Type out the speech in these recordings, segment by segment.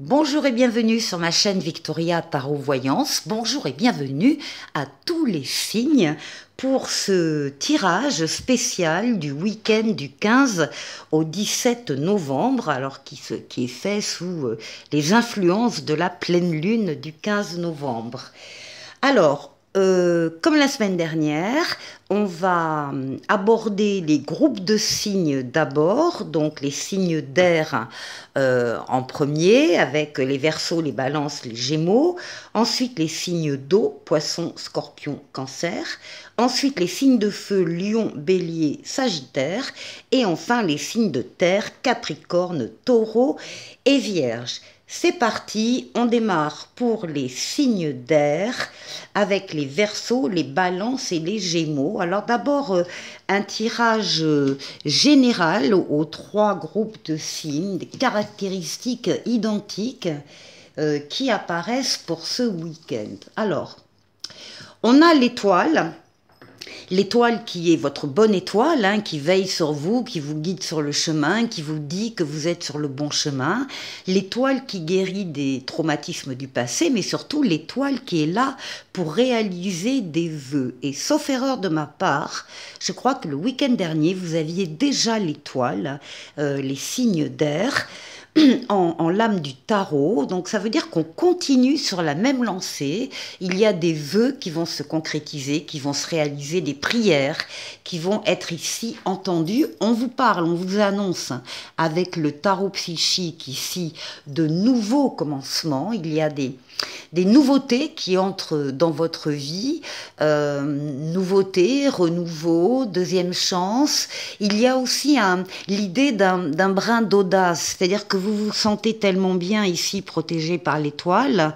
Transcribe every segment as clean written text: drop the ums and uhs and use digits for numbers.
Bonjour et bienvenue sur ma chaîne Victoria Tarot Voyance. Bonjour et bienvenue à tous les signes pour ce tirage spécial du week-end du 15 au 17 novembre, alors qui est fait sous les influences de la pleine lune du 15 novembre. Alors, comme la semaine dernière, on va aborder les groupes de signes d'abord, donc les signes d'air en premier, avec les Verseaux, les Balances, les Gémeaux. Ensuite, les signes d'eau, Poisson, Scorpion, Cancer. Ensuite, les signes de feu, Lion, Bélier, Sagittaire. Et enfin, les signes de terre, Capricorne, Taureau et Vierge. C'est parti, on démarre pour les signes d'air avec les Verseaux, les Balances et les Gémeaux. Alors d'abord un tirage général aux trois groupes de signes, des caractéristiques identiques qui apparaissent pour ce week-end. Alors, on a l'étoile. L'étoile qui est votre bonne étoile, hein, qui veille sur vous, qui vous guide sur le chemin, qui vous dit que vous êtes sur le bon chemin. L'étoile qui guérit des traumatismes du passé, mais surtout l'étoile qui est là pour réaliser des vœux. Et sauf erreur de ma part, je crois que le week-end dernier, vous aviez déjà l'étoile, les signes d'air, en lame du tarot, donc ça veut dire qu'on continue sur la même lancée. Il y a des vœux qui vont se concrétiser, qui vont se réaliser, des prières qui vont être ici entendues. On vous parle, on vous annonce avec le tarot psychique ici de nouveaux commencements. Il y a des nouveautés qui entrent dans votre vie, nouveautés, renouveau, deuxième chance. Il y a aussi l'idée d'un brin d'audace, c'est-à-dire que vous vous sentez tellement bien ici, protégé par l'étoile,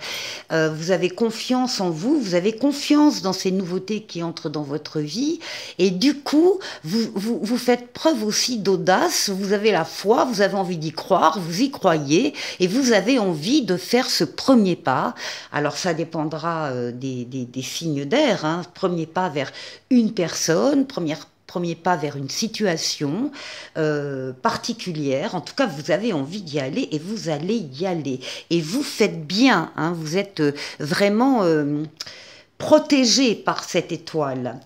vous avez confiance en vous, vous avez confiance dans ces nouveautés qui entrent dans votre vie, et du coup, vous faites preuve aussi d'audace, vous avez la foi, vous avez envie d'y croire, vous y croyez, et vous avez envie de faire ce premier pas. Alors ça dépendra des signes d'air, hein. Premier pas vers une personne, premier pas vers une situation particulière. En tout cas, vous avez envie d'y aller et vous allez y aller. Et vous faites bien, hein, vous êtes vraiment protégé par cette étoile.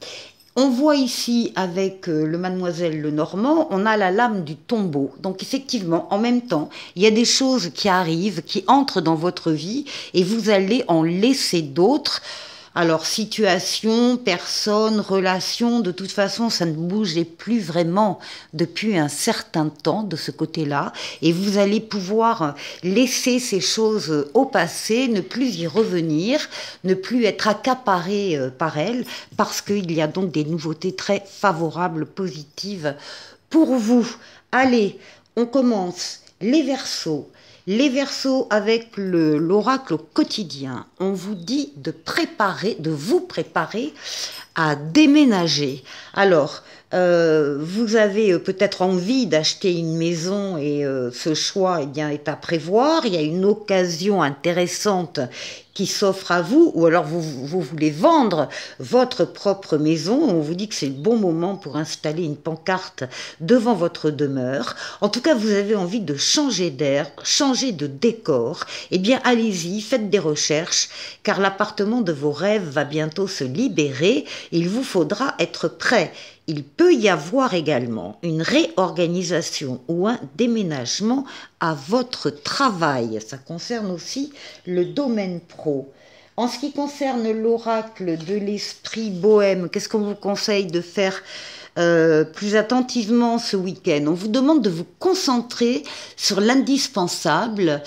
On voit ici avec le Mademoiselle Lenormand, on a la lame du tombeau. Donc effectivement, en même temps, il y a des choses qui arrivent, qui entrent dans votre vie et vous allez en laisser d'autres. Alors, situation, personne, relation, de toute façon, ça ne bougeait plus vraiment depuis un certain temps de ce côté-là. Et vous allez pouvoir laisser ces choses au passé, ne plus y revenir, ne plus être accaparé par elles, parce qu'il y a donc des nouveautés très favorables, positives pour vous. Allez, on commence. Les Verseaux. Les Verseaux avec l'oracle au quotidien, on vous dit de vous préparer à déménager. Alors, vous avez peut-être envie d'acheter une maison et ce choix bien, est à prévoir. Il y a une occasion intéressante qui s'offre à vous, ou alors vous voulez vendre votre propre maison. On vous dit que c'est le bon moment pour installer une pancarte devant votre demeure. En tout cas, vous avez envie de changer d'air, changer de décor. Eh bien, allez-y, faites des recherches, car l'appartement de vos rêves va bientôt se libérer. Il vous faudra être prêt. Il peut y avoir également une réorganisation ou un déménagement à votre travail. Ça concerne aussi le domaine pro. En ce qui concerne l'oracle de l'esprit bohème, qu'est-ce qu'on vous conseille de faire plus attentivement ce week-end? On vous demande de vous concentrer sur l'indispensable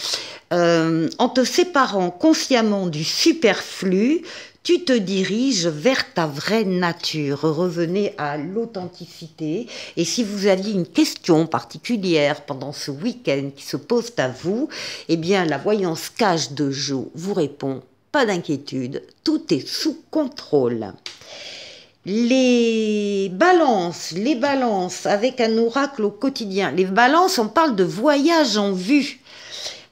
en te séparant consciemment du superflu. Tu te diriges vers ta vraie nature. Revenez à l'authenticité. Et si vous aviez une question particulière pendant ce week-end qui se pose à vous, eh bien, la voyance cache de Jo vous répond, pas d'inquiétude, tout est sous contrôle. Les balances avec un oracle au quotidien. Les balances, on parle de voyage en vue.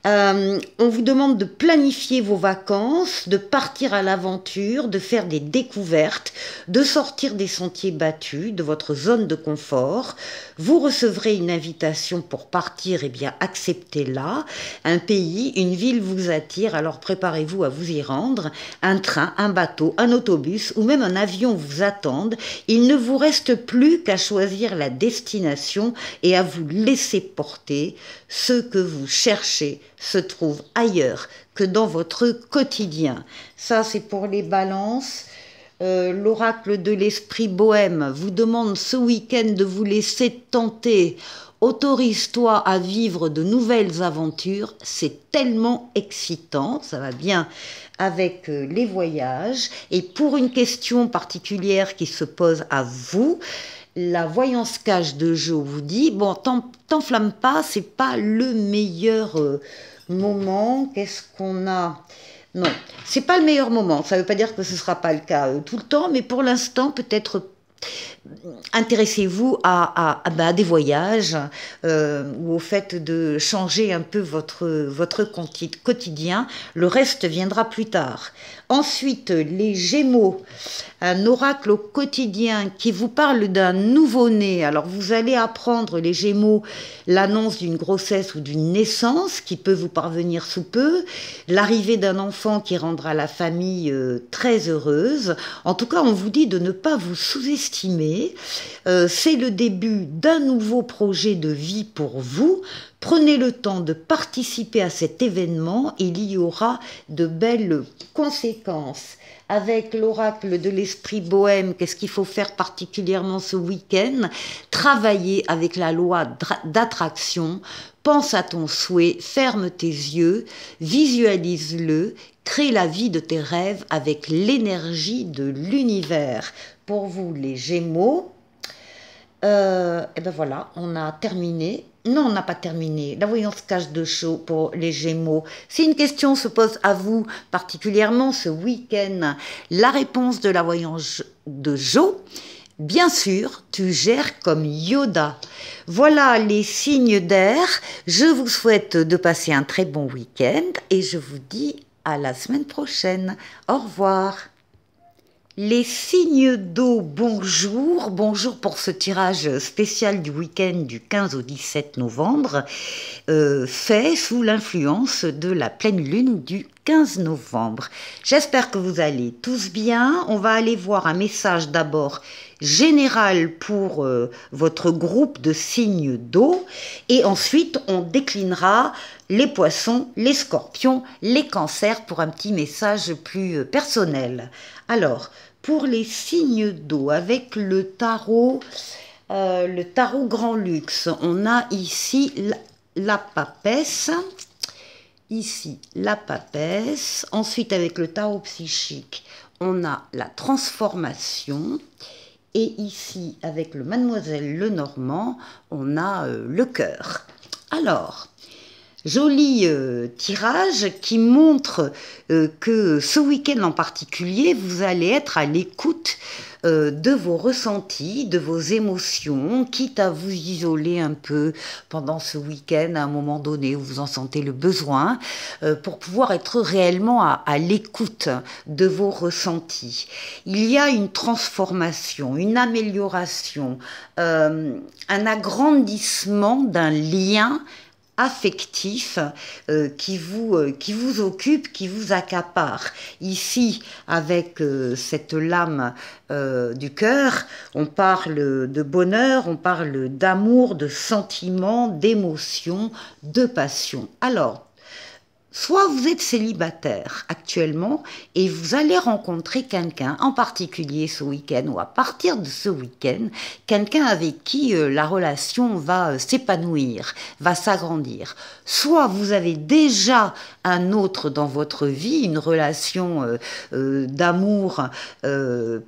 On vous demande de planifier vos vacances, de partir à l'aventure, de faire des découvertes, de sortir des sentiers battus, de votre zone de confort. Vous recevrez une invitation pour partir, eh bien acceptez-la. Un pays, une ville vous attire, alors préparez-vous à vous y rendre. Un train, un bateau, un autobus ou même un avion vous attendent. Il ne vous reste plus qu'à choisir la destination et à vous laisser porter. Ce que vous cherchez se trouve ailleurs que dans votre quotidien. Ça, c'est pour les balances. L'oracle de l'esprit bohème vous demande ce week-end de vous laisser tenter. Autorise-toi à vivre de nouvelles aventures. C'est tellement excitant. Ça va bien avec les voyages. Et pour une question particulière qui se pose à vous, la voyance cache de Jo vous dit, bon, t'enflamme pas, c'est pas le meilleur moment. Qu'est-ce qu'on a? Non, c'est pas le meilleur moment. Ça veut pas dire que ce sera pas le cas tout le temps, mais pour l'instant, peut-être intéressez-vous à des voyages ou au fait de changer un peu votre quotidien. Le reste viendra plus tard. Ensuite, les Gémeaux, un oracle au quotidien qui vous parle d'un nouveau-né. Alors, vous allez apprendre, les Gémeaux, l'annonce d'une grossesse ou d'une naissance qui peut vous parvenir sous peu, l'arrivée d'un enfant qui rendra la famille très heureuse. En tout cas, on vous dit de ne pas vous sous-estimer. C'est le début d'un nouveau projet de vie pour vous. Prenez le temps de participer à cet événement, il y aura de belles conséquences. Avec l'oracle de l'esprit bohème, qu'est-ce qu'il faut faire particulièrement ce week-end? Travailler avec la loi d'attraction, pense à ton souhait, ferme tes yeux, visualise-le, crée la vie de tes rêves avec l'énergie de l'univers. Pour vous les Gémeaux, et ben voilà, on a terminé. Non, on n'a pas terminé. La voyance cache de chaud pour les Gémeaux. Si une question se pose à vous, particulièrement ce week-end, la réponse de la voyance de Jo, bien sûr, tu gères comme Yoda. Voilà les signes d'air. Je vous souhaite de passer un très bon week-end et je vous dis à la semaine prochaine. Au revoir. Les signes d'eau, bonjour, bonjour pour ce tirage spécial du week-end du 15 au 17 novembre, fait sous l'influence de la pleine lune du 15 novembre. J'espère que vous allez tous bien. On va aller voir un message d'abord général pour votre groupe de signes d'eau et ensuite on déclinera les poissons, les scorpions, les cancers pour un petit message plus personnel. Alors, pour les signes d'eau, avec le tarot Grand Luxe, on a ici la papesse, ici la papesse, ensuite avec le tarot psychique, on a la transformation, et ici avec le Mademoiselle Lenormand, on a le cœur. Alors, joli tirage qui montre que ce week-end en particulier, vous allez être à l'écoute de vos ressentis, de vos émotions, quitte à vous isoler un peu pendant ce week-end à un moment donné où vous en sentez le besoin, pour pouvoir être réellement à l'écoute de vos ressentis. Il y a une transformation, une amélioration, un agrandissement d'un lien affectif qui vous occupe, qui vous accapare. Ici, avec cette lame du cœur, on parle de bonheur, on parle d'amour, de sentiments, d'émotions, de passion. Alors, soit vous êtes célibataire actuellement et vous allez rencontrer quelqu'un, en particulier ce week-end ou à partir de ce week-end, quelqu'un avec qui la relation va s'épanouir, va s'agrandir. Soit vous avez déjà un autre dans votre vie, une relation d'amour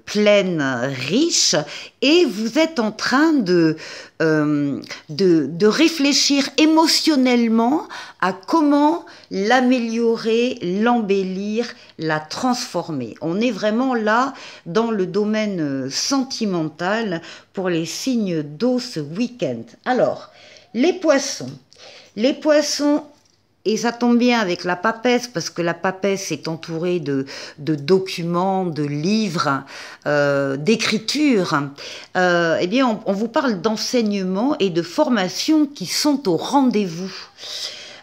pleine, riche, et vous êtes en train de réfléchir émotionnellement à comment l'améliorer, l'embellir, la transformer. On est vraiment là dans le domaine sentimental pour les signes d'eau ce week-end. Alors, les poissons. Les poissons, Et ça tombe bien avec la papesse, parce que la papesse est entourée de documents, de livres, d'écritures. Eh bien, on vous parle d'enseignement et de formation qui sont au rendez-vous.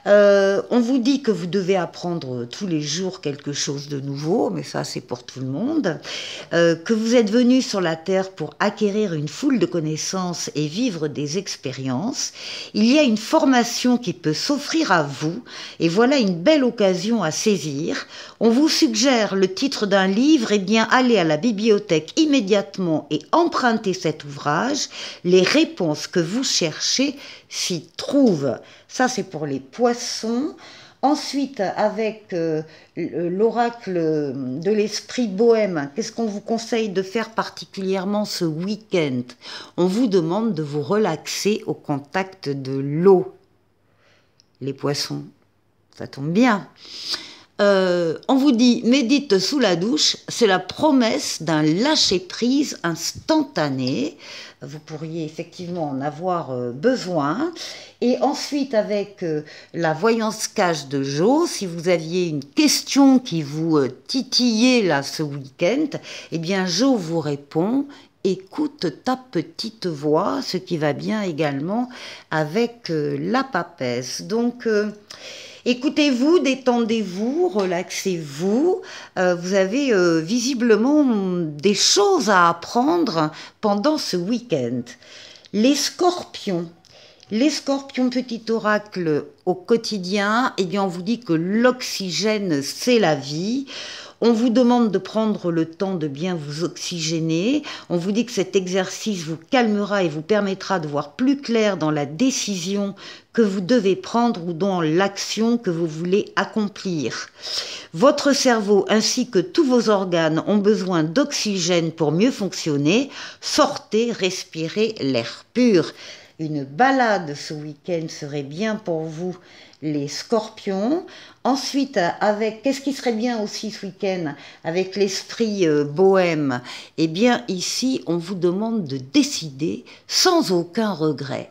On vous dit que vous devez apprendre tous les jours quelque chose de nouveau, mais ça c'est pour tout le monde, que vous êtes venu sur la Terre pour acquérir une foule de connaissances et vivre des expériences. Il y a une formation qui peut s'offrir à vous, et voilà une belle occasion à saisir. On vous suggère le titre d'un livre, et bien allez à la bibliothèque immédiatement et empruntez cet ouvrage. Les réponses que vous cherchez s'y trouvent. Ça, c'est pour les poissons. Ensuite, avec l'oracle de l'esprit bohème, qu'est-ce qu'on vous conseille de faire particulièrement ce week-end? On vous demande de vous relaxer au contact de l'eau. Les poissons, ça tombe bien. On vous dit, médite sous la douche, c'est la promesse d'un lâcher-prise instantané. Vous pourriez effectivement en avoir besoin. Et ensuite, avec la voyance cache de Jo, si vous aviez une question qui vous titillait là ce week-end, eh bien Jo vous répond, écoute ta petite voix, ce qui va bien également avec la papesse. Donc, écoutez-vous, détendez-vous, relaxez-vous. Vous avez visiblement des choses à apprendre pendant ce week-end. Les scorpions. Les scorpions, petit oracle au quotidien, eh bien on vous dit que l'oxygène, c'est la vie. On vous demande de prendre le temps de bien vous oxygéner. On vous dit que cet exercice vous calmera et vous permettra de voir plus clair dans la décision que vous devez prendre ou dans l'action que vous voulez accomplir. Votre cerveau ainsi que tous vos organes ont besoin d'oxygène pour mieux fonctionner. Sortez, respirez l'air pur. Une balade ce week-end serait bien pour vous, les scorpions. Ensuite, avec qu'est-ce qui serait bien aussi ce week-end avec l'esprit bohème? Eh bien, ici, on vous demande de décider sans aucun regret.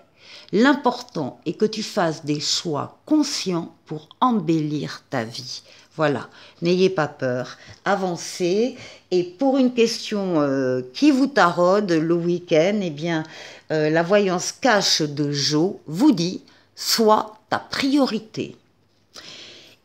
L'important est que tu fasses des choix conscients pour embellir ta vie. Voilà, n'ayez pas peur, avancez. Et pour une question qui vous taraude le week-end, eh bien, la voyance cache de Jo vous dit « Sois ta priorité ».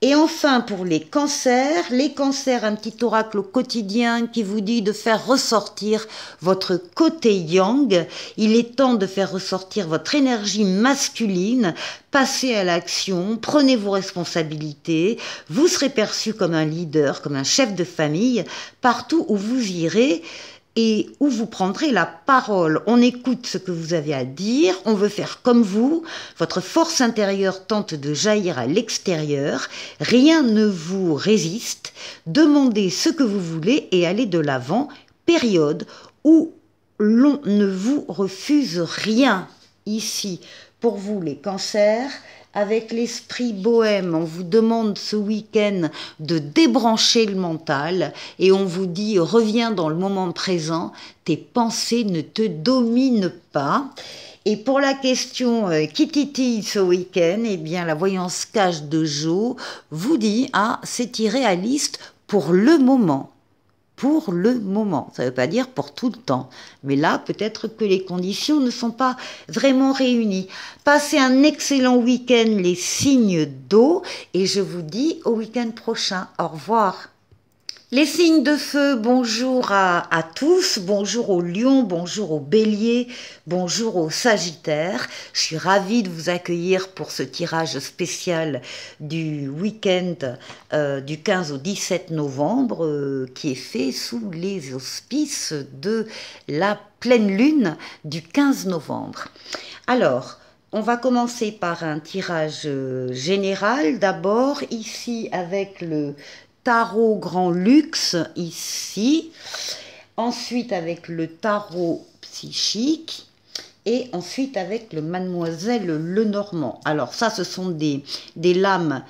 Et enfin, pour les cancers, un petit oracle au quotidien qui vous dit de faire ressortir votre côté yang. Il est temps de faire ressortir votre énergie masculine. Passez à l'action, prenez vos responsabilités. Vous serez perçu comme un leader, comme un chef de famille, partout où vous irez et où vous prendrez la parole. On écoute ce que vous avez à dire, on veut faire comme vous, votre force intérieure tente de jaillir à l'extérieur, rien ne vous résiste, demandez ce que vous voulez et allez de l'avant, période où l'on ne vous refuse rien. Ici, pour vous les cancers, avec l'esprit bohème, on vous demande ce week-end de débrancher le mental et on vous dit reviens dans le moment présent, tes pensées ne te dominent pas. Et pour la question qui titille ce week-end, eh bien la voyance cache de Jo vous dit c'est irréaliste pour le moment. Pour le moment, ça ne veut pas dire pour tout le temps. Mais là, peut-être que les conditions ne sont pas vraiment réunies. Passez un excellent week-end, les signes d'eau, et je vous dis au week-end prochain. Au revoir. Les signes de feu, bonjour à tous, bonjour aux lions, bonjour aux béliers, bonjour aux sagittaires. Je suis ravie de vous accueillir pour ce tirage spécial du week-end du 15 au 17 novembre qui est fait sous les auspices de la pleine lune du 15 novembre. Alors, on va commencer par un tirage général d'abord, ici avec le tarot grand luxe ici, ensuite avec le tarot psychique et ensuite avec le mademoiselle Lenormand. Alors ça, ce sont des lames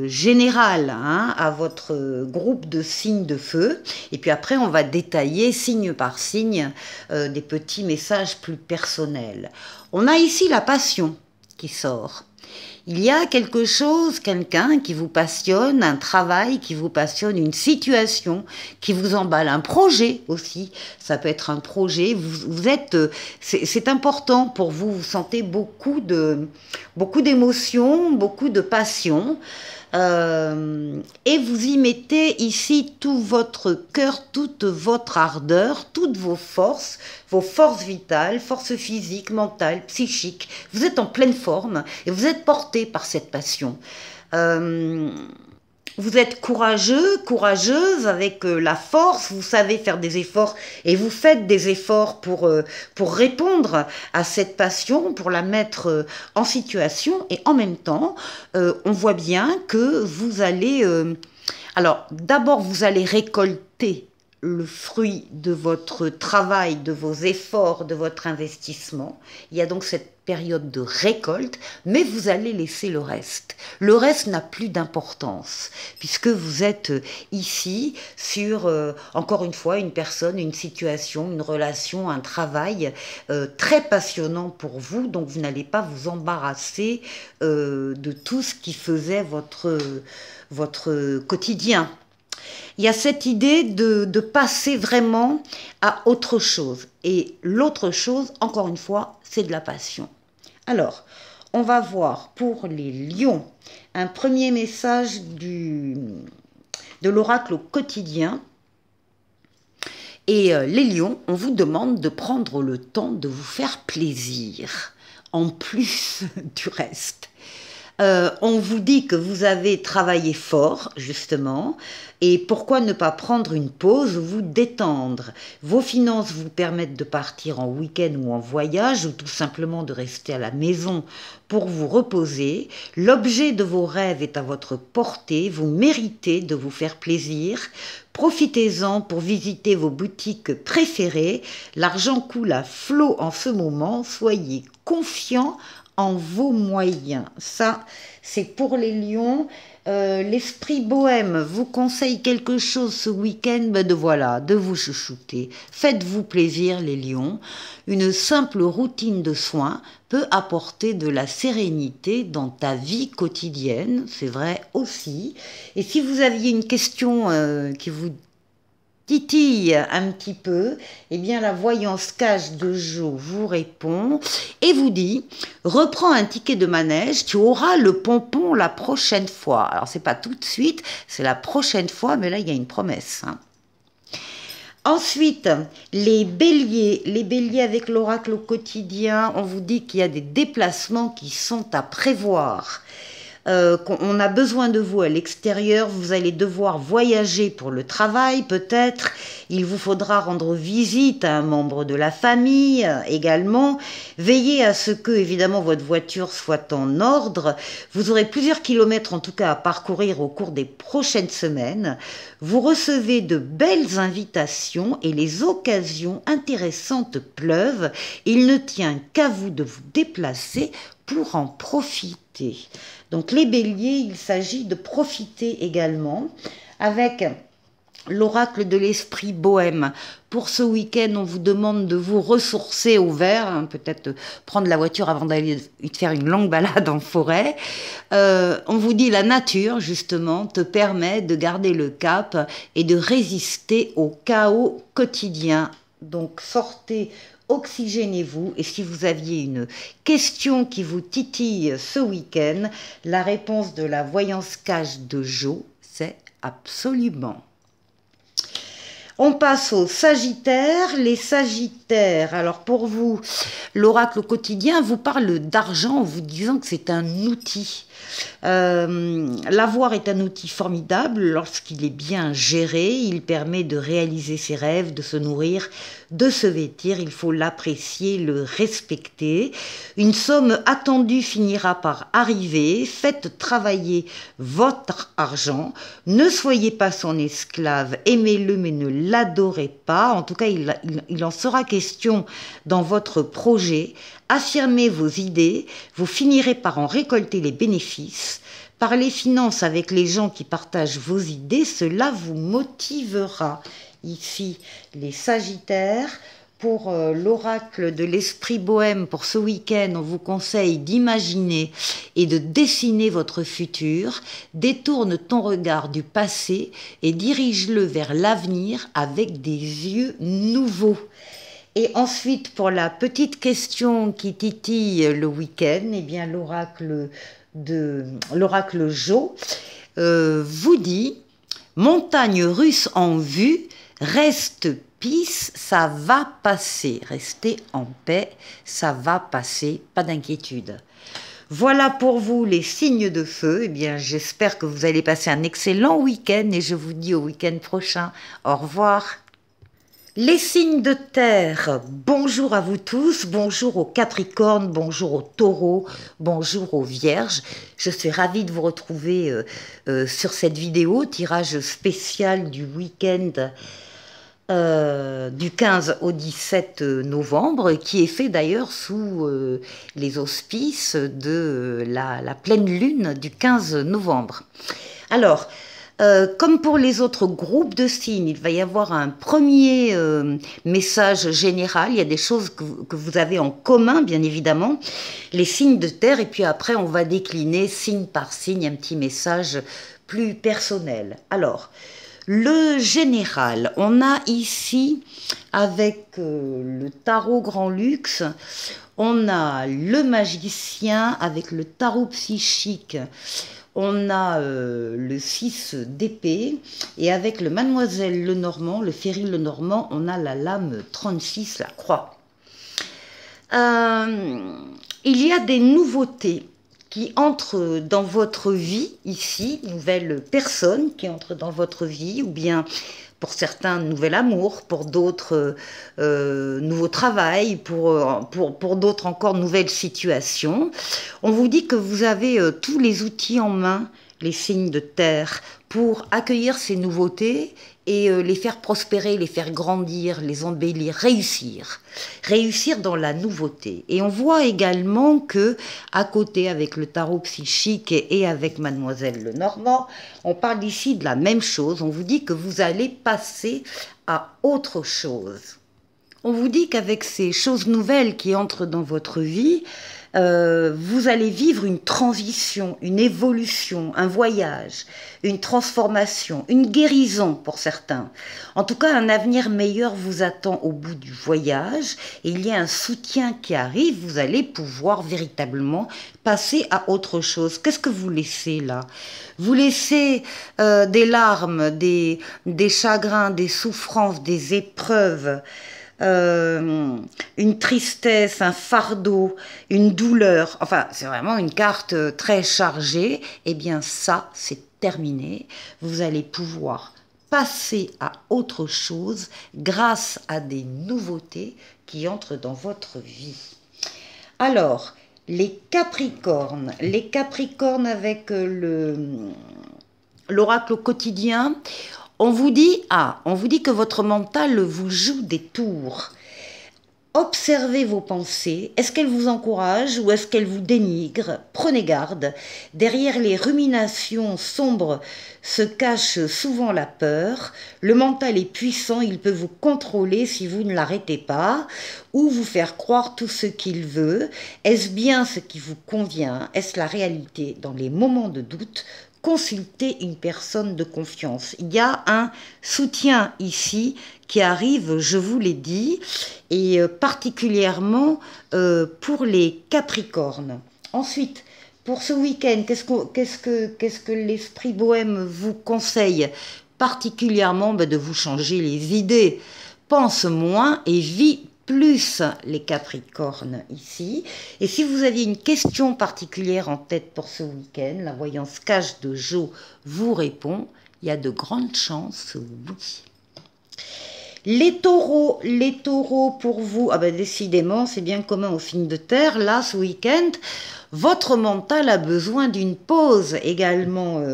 générales à votre groupe de signes de feu, et puis après on va détailler signe par signe des petits messages plus personnels. On a ici la passion qui sort. Il y a quelque chose, quelqu'un qui vous passionne, un travail qui vous passionne, une situation qui vous emballe, un projet aussi. Ça peut être un projet. Vous êtes, c'est important pour vous. Vous sentez beaucoup d'émotions, beaucoup de passion. Et vous y mettez ici tout votre cœur, toute votre ardeur, toutes vos forces vitales, forces physiques, mentales, psychiques. Vous êtes en pleine forme et vous êtes porté par cette passion. Vous êtes courageux, courageuse avec la force, vous savez faire des efforts et vous faites des efforts pour répondre à cette passion, pour la mettre en situation et en même temps, on voit bien que vous allez... alors d'abord vous allez récolter le fruit de votre travail, de vos efforts, de votre investissement. Il y a donc cette période de récolte, mais vous allez laisser le reste. Le reste n'a plus d'importance, puisque vous êtes ici sur, encore une fois, une personne, une situation, une relation, un travail très passionnant pour vous, donc vous n'allez pas vous embarrasser de tout ce qui faisait votre quotidien. Il y a cette idée de passer vraiment à autre chose. Et l'autre chose, encore une fois, c'est de la passion. Alors, on va voir pour les lions un premier message de l'oracle au quotidien. Et les lions, on vous demande de prendre le temps de vous faire plaisir, en plus du reste. On vous dit que vous avez travaillé fort, justement, et pourquoi ne pas prendre une pause ou vous détendre? Vos finances vous permettent de partir en week-end ou en voyage, ou tout simplement de rester à la maison pour vous reposer. L'objet de vos rêves est à votre portée, vous méritez de vous faire plaisir. Profitez-en pour visiter vos boutiques préférées. L'argent coule à flot en ce moment, soyez confiants en vos moyens. Ça, c'est pour les lions. L'esprit bohème vous conseille quelque chose ce week-end, de vous chouchouter. Faites-vous plaisir les lions. Une simple routine de soins peut apporter de la sérénité dans ta vie quotidienne, c'est vrai aussi. Et si vous aviez une question qui vous titille un petit peu, eh bien la voyance cache de Jo vous répond et vous dit « Reprends un ticket de manège, tu auras le pompon la prochaine fois. » Alors c'est pas tout de suite, c'est la prochaine fois, mais là il y a une promesse. Ensuite, les béliers avec l'oracle au quotidien, on vous dit qu'il y a des déplacements qui sont à prévoir. On a besoin de vous à l'extérieur, vous allez devoir voyager pour le travail peut-être, il vous faudra rendre visite à un membre de la famille également, veillez à ce que évidemment votre voiture soit en ordre, vous aurez plusieurs kilomètres en tout cas à parcourir au cours des prochaines semaines, vous recevez de belles invitations et les occasions intéressantes pleuvent, il ne tient qu'à vous de vous déplacer pour en profiter. Donc les béliers, il s'agit de profiter également avec l'oracle de l'esprit bohème. Pour ce week-end, on vous demande de vous ressourcer au vert, peut-être prendre la voiture avant d'aller faire une longue balade en forêt. On vous dit la nature, justement, te permet de garder le cap et de résister au chaos quotidien. Donc sortez, oxygénez-vous, et si vous aviez une question qui vous titille ce week-end, la réponse de la voyance cache de Jo, c'est absolument. On passe aux Sagittaires. Les Sagittaires, alors pour vous, l'oracle au quotidien vous parle d'argent en vous disant que c'est un outil. L'avoir est un outil formidable lorsqu'il est bien géré, il permet de réaliser ses rêves, de se nourrir, de se vêtir, il faut l'apprécier, le respecter. Une somme attendue finira par arriver, faites travailler votre argent, ne soyez pas son esclave, aimez-le mais ne l'adorez pas, en tout cas il en sera question dans votre projet. Affirmez vos idées, vous finirez par en récolter les bénéfices. Parlez finances avec les gens qui partagent vos idées, cela vous motivera. Ici, les Sagittaires. pour l'oracle de l'esprit bohème pour ce week-end, on vous conseille d'imaginer et de dessiner votre futur. Détourne ton regard du passé et dirige-le vers l'avenir avec des yeux nouveaux. Et ensuite, pour la petite question qui titille le week-end, eh bien l'oracle Jo vous dit « Montagne russe en vue, reste peace, ça va passer. Restez en paix, ça va passer, pas d'inquiétude. » Voilà pour vous les signes de feu. Eh bien, j'espère que vous allez passer un excellent week-end et je vous dis au week-end prochain. Au revoir. Les signes de terre, bonjour à vous tous, bonjour aux Capricornes, bonjour aux Taureaux, bonjour aux Vierges. Je suis ravie de vous retrouver sur cette vidéo, tirage spécial du week-end du 15 au 17 novembre, qui est fait d'ailleurs sous les auspices de la pleine lune du 15 novembre. Alors, comme pour les autres groupes de signes, il va y avoir un premier message général. Il y a des choses que vous avez en commun, bien évidemment, les signes de terre. Et puis après, on va décliner signe par signe un petit message plus personnel. Alors, le général, on a ici, avec le tarot Grand Luxe, on a le magicien avec le tarot psychique. On a le 6 d'épée et avec le Mademoiselle Lenormand, le Ferry Lenormand, on a la lame 36, la croix. Il y a des nouveautés qui entrent dans votre vie ici, nouvelles personnes qui entrent dans votre vie, ou bien pour certains, nouvel amour, pour d'autres, nouveau travail, pour d'autres encore, nouvelles situations. On vous dit que vous avez tous les outils en main, les signes de terre, pour accueillir ces nouveautés et les faire prospérer, les faire grandir, les embellir, réussir dans la nouveauté. Et on voit également que, à côté, avec le tarot psychique et avec Mademoiselle Lenormand, on parle ici de la même chose. On vous dit que vous allez passer à autre chose. On vous dit qu'avec ces choses nouvelles qui entrent dans votre vie, vous allez vivre une transition, une évolution, un voyage, une transformation, une guérison pour certains. En tout cas, un avenir meilleur vous attend au bout du voyage. Et il y a un soutien qui arrive, vous allez pouvoir véritablement passer à autre chose. Qu'est-ce que vous laissez là? Vous laissez des larmes, des chagrins, des souffrances, des épreuves, une tristesse, un fardeau, une douleur, enfin c'est vraiment une carte très chargée. Eh bien ça, c'est terminé. Vous allez pouvoir passer à autre chose grâce à des nouveautés qui entrent dans votre vie. Alors, les Capricornes avec l'oracle au quotidien, on vous dit que votre mental vous joue des tours. Observez vos pensées. Est-ce qu'elles vous encouragent ou est-ce qu'elles vous dénigrent? Prenez garde. Derrière les ruminations sombres se cache souvent la peur. Le mental est puissant, il peut vous contrôler si vous ne l'arrêtez pas ou vous faire croire tout ce qu'il veut. Est-ce bien ce qui vous convient? Est-ce la réalité? Dans les moments de doute, consultez une personne de confiance. Il y a un soutien ici qui arrive, je vous l'ai dit, et particulièrement pour les Capricornes. Ensuite, pour ce week-end, qu'est-ce que l'esprit bohème vous conseille? Particulièrement de vous changer les idées. Pense moins et vis plus, les Capricornes ici. Et si vous aviez une question particulière en tête pour ce week-end, la voyance cache de Jo vous répond. Il y a de grandes chances, oui. Les taureaux pour vous, ah ben décidément, c'est bien commun aux signes de terre. Là, ce week-end, votre mental a besoin d'une pause également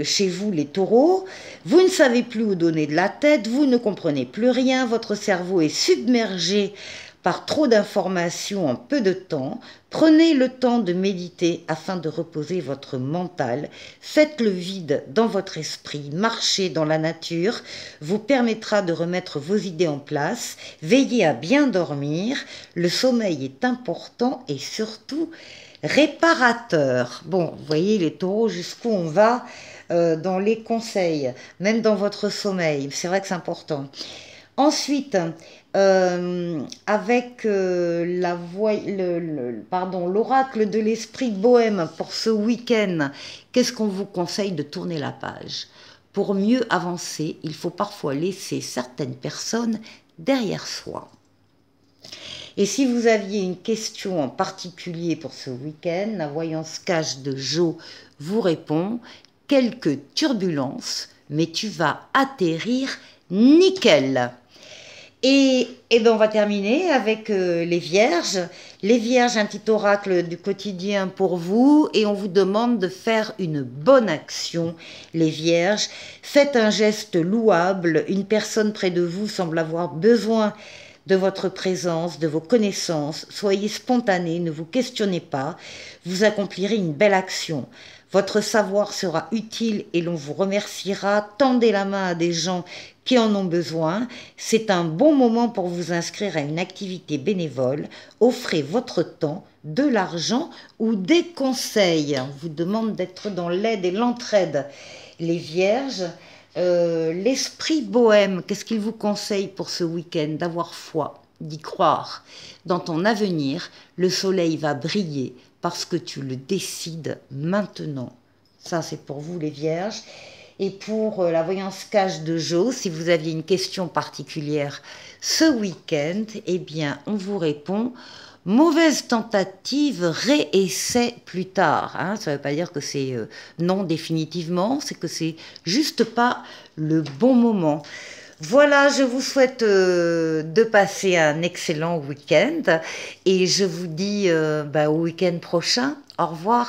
chez vous, les taureaux. Vous ne savez plus où donner de la tête, vous ne comprenez plus rien, votre cerveau est submergé par trop d'informations en peu de temps. Prenez le temps de méditer afin de reposer votre mental. Faites le vide dans votre esprit. Marcher dans la nature vous permettra de remettre vos idées en place. Veillez à bien dormir. Le sommeil est important et surtout réparateur. Bon, vous voyez les taureaux jusqu'où on va dans les conseils, même dans votre sommeil. C'est vrai que c'est important. Ensuite, avec l'oracle de l'esprit bohème pour ce week-end, qu'est-ce qu'on vous conseille de tourner la page? Pour mieux avancer, il faut parfois laisser certaines personnes derrière soi. Et si vous aviez une question en particulier pour ce week-end, la voyance cache de Jo vous répond « Quelques turbulences, mais tu vas atterrir nickel !» Et ben on va terminer avec les Vierges. Les Vierges, un petit oracle du quotidien pour vous et on vous demande de faire une bonne action. Les Vierges, faites un geste louable. Une personne près de vous semble avoir besoin de votre présence, de vos connaissances. Soyez spontané, ne vous questionnez pas. Vous accomplirez une belle action. Votre savoir sera utile et l'on vous remerciera. Tendez la main à des gens qui en ont besoin. C'est un bon moment pour vous inscrire à une activité bénévole. Offrez votre temps, de l'argent ou des conseils. On vous demande d'être dans l'aide et l'entraide. Les Vierges, l'esprit bohème, qu'est-ce qu'il vous conseille pour ce week-end? D'avoir foi, d'y croire. Dans ton avenir, le soleil va briller parce que tu le décides maintenant. Ça, c'est pour vous les Vierges. Et pour la voyance cache de Jo, si vous aviez une question particulière ce week-end, eh bien, on vous répond « Mauvaise tentative, réessaie plus tard ». Ça ne veut pas dire que c'est non définitivement, c'est que c'est juste pas le bon moment. Voilà, je vous souhaite de passer un excellent week-end et je vous dis au week-end prochain. Au revoir.